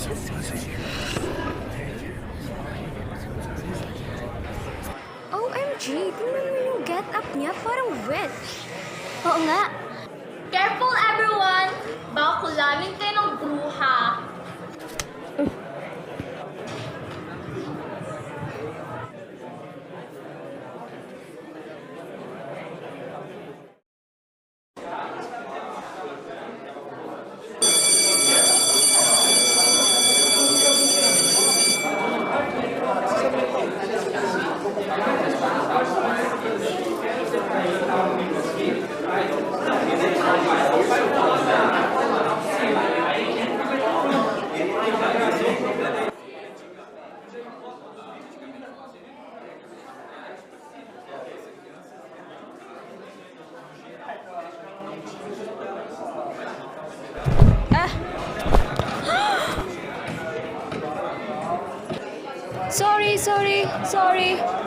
OMG, tingnan mo yung get-up niya, parang witch. Oo nga. Careful everyone! Baka kulamin kayo ng bruha.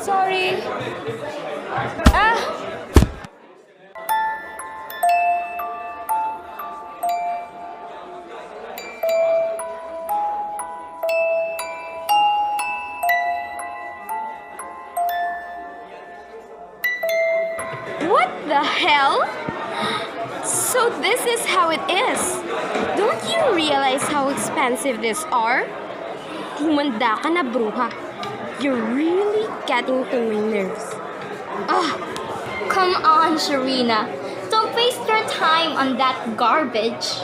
Sorry. What the hell? So this is how it is. Don't you realize how expensive these are? Humanda ka na, bruha. You're really getting to my nerves. Come on, Sharina. Don't waste your time on that garbage.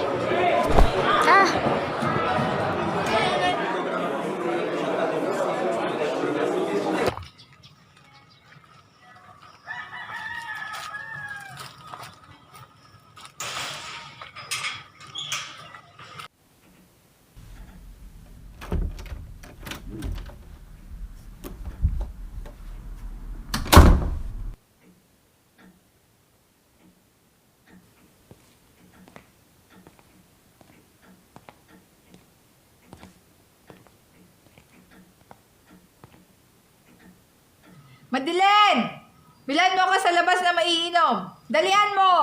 Madeleine! Bilhan mo ako sa labas na maiinom. Dalian mo!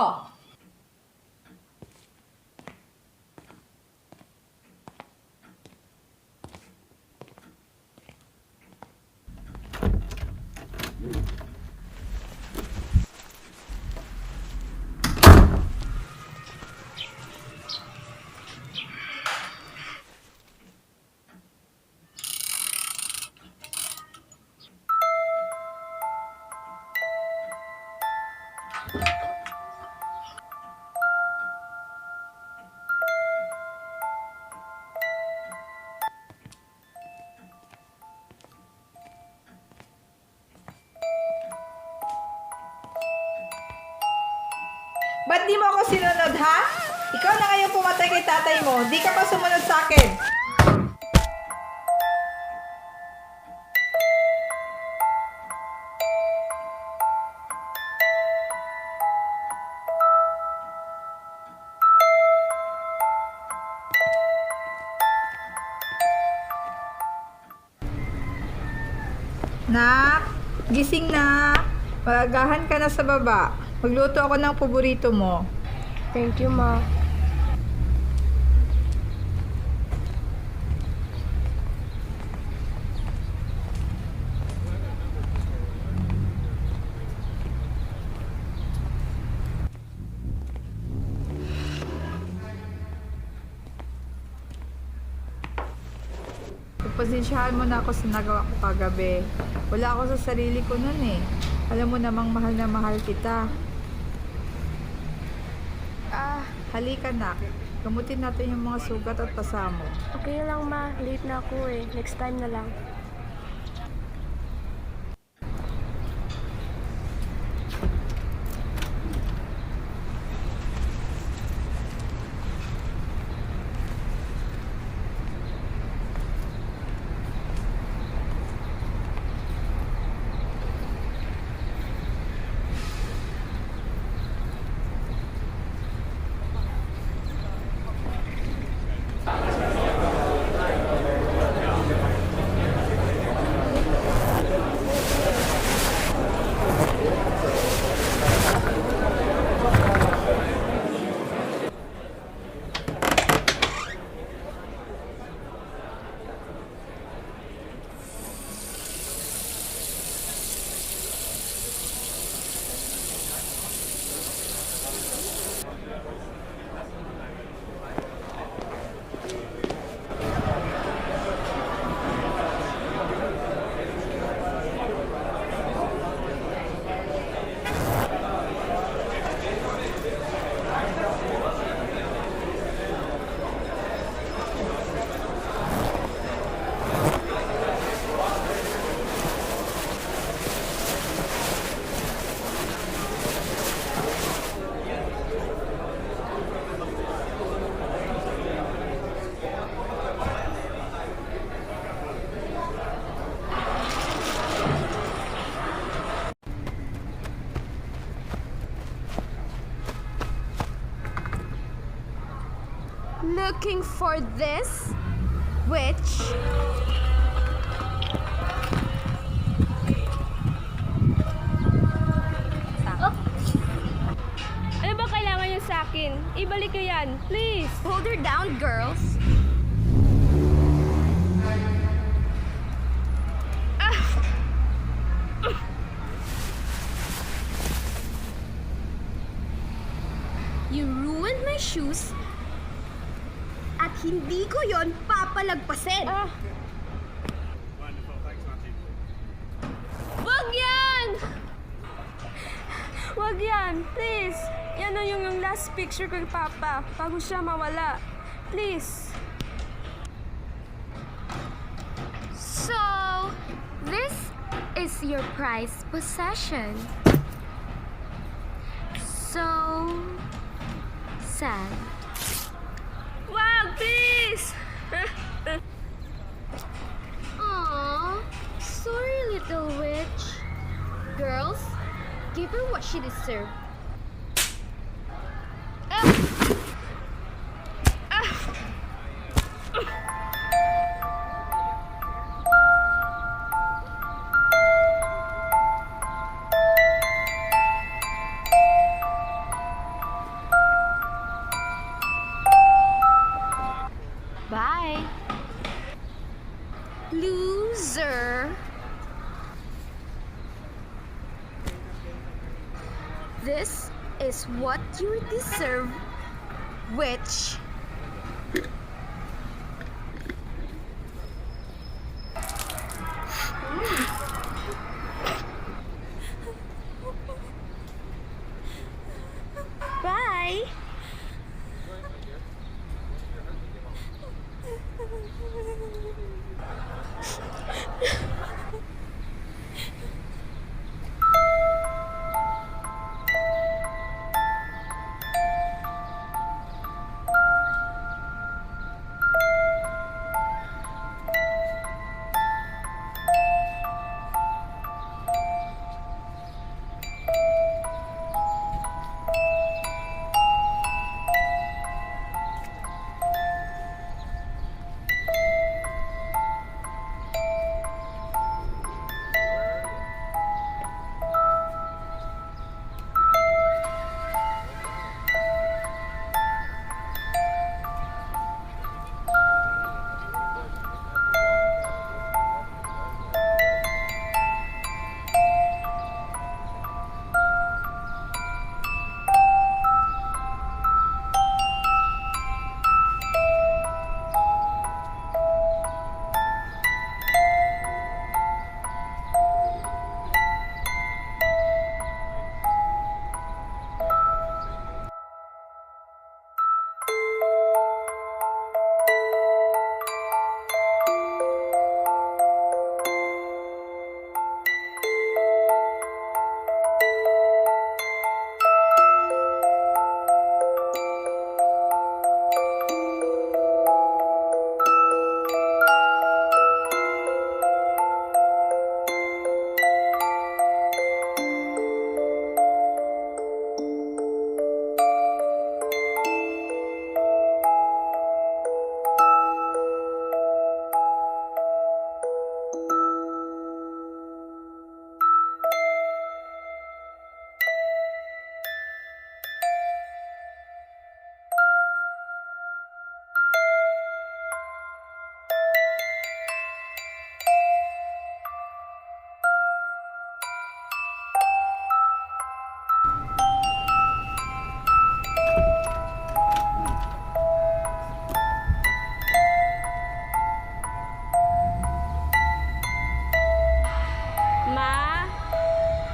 Ba't di mo ako sinunod, ha? Ikaw na ngayon pumatay kay tatay mo. Di ka pa sumunod sa akin. Nak, gising na. Magagahan ka na sa baba. Magluto ako ng paborito mo. Thank you, Ma. Pagpasensyahan mo na ako sa nagawa ko kagabi. Wala ako sa sarili ko nun eh. Alam mo namang mahal na mahal kita. Halika na. Gamutin natin yung mga sugat at pasamo. Okay lang, Ma. Late na ako eh. Next time na lang. Looking for this witch? Ano ba kailangan niyo sa akin? Ibalik ko yan, please. Hold her down, girls. You ruined my shoes at hindi ko yon papalagpasin. Wag yan! Wag yan, please. Yan na yung last picture kay Papa bago siya mawala. Please. So, this is your prized possession. So sad. Wag, please! Aww, sorry, little witch. Girls, give her what she deserves. Bye. Loser. This is what you deserve, witch. Bye.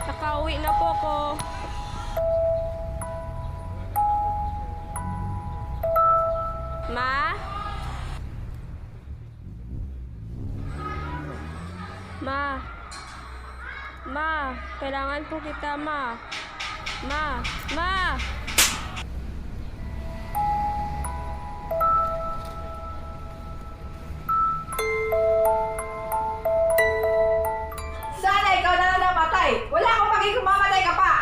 Nakauwi na po ko. Ma? Ma? Ma? Kailangan po kita, Ma. Ma? Ma? Sana ikaw na lang namatay! Wala akong pagiging mamatay ka pa!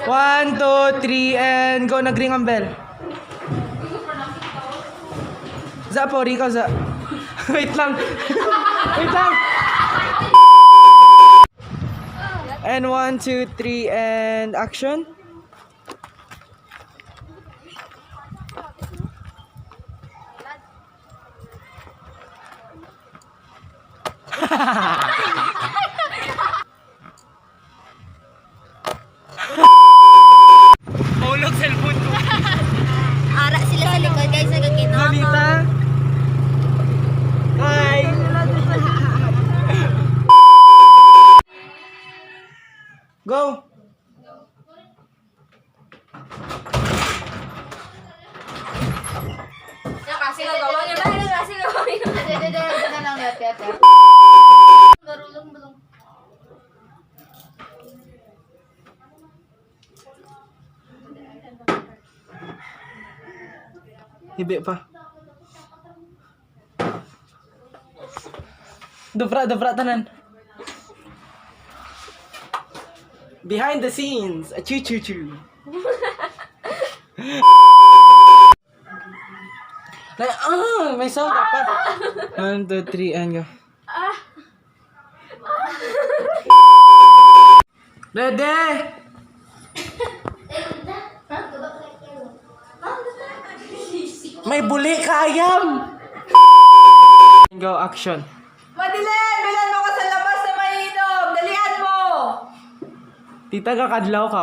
One, two, three, and go. Nag-ring ang bell. Za po, Rico, za. Wait lang. Wait lang. And one, two, three, and action. Hulog cellphone ko. Ara sila sa likod guys, nagkakita Lolita. Hi. Go. Kasi nagawa niya ba? Kasi nagawa niya. Hibi pa. Dobra tanan. Behind the scenes, achuchu. May sound dapat. 1, 2, 3, and go. Ready? May buli ka, ayam! Go, action. Madilen! Bilan mo ka sa labas na mainom! Dalian mo! Tita ka kadlaw ka.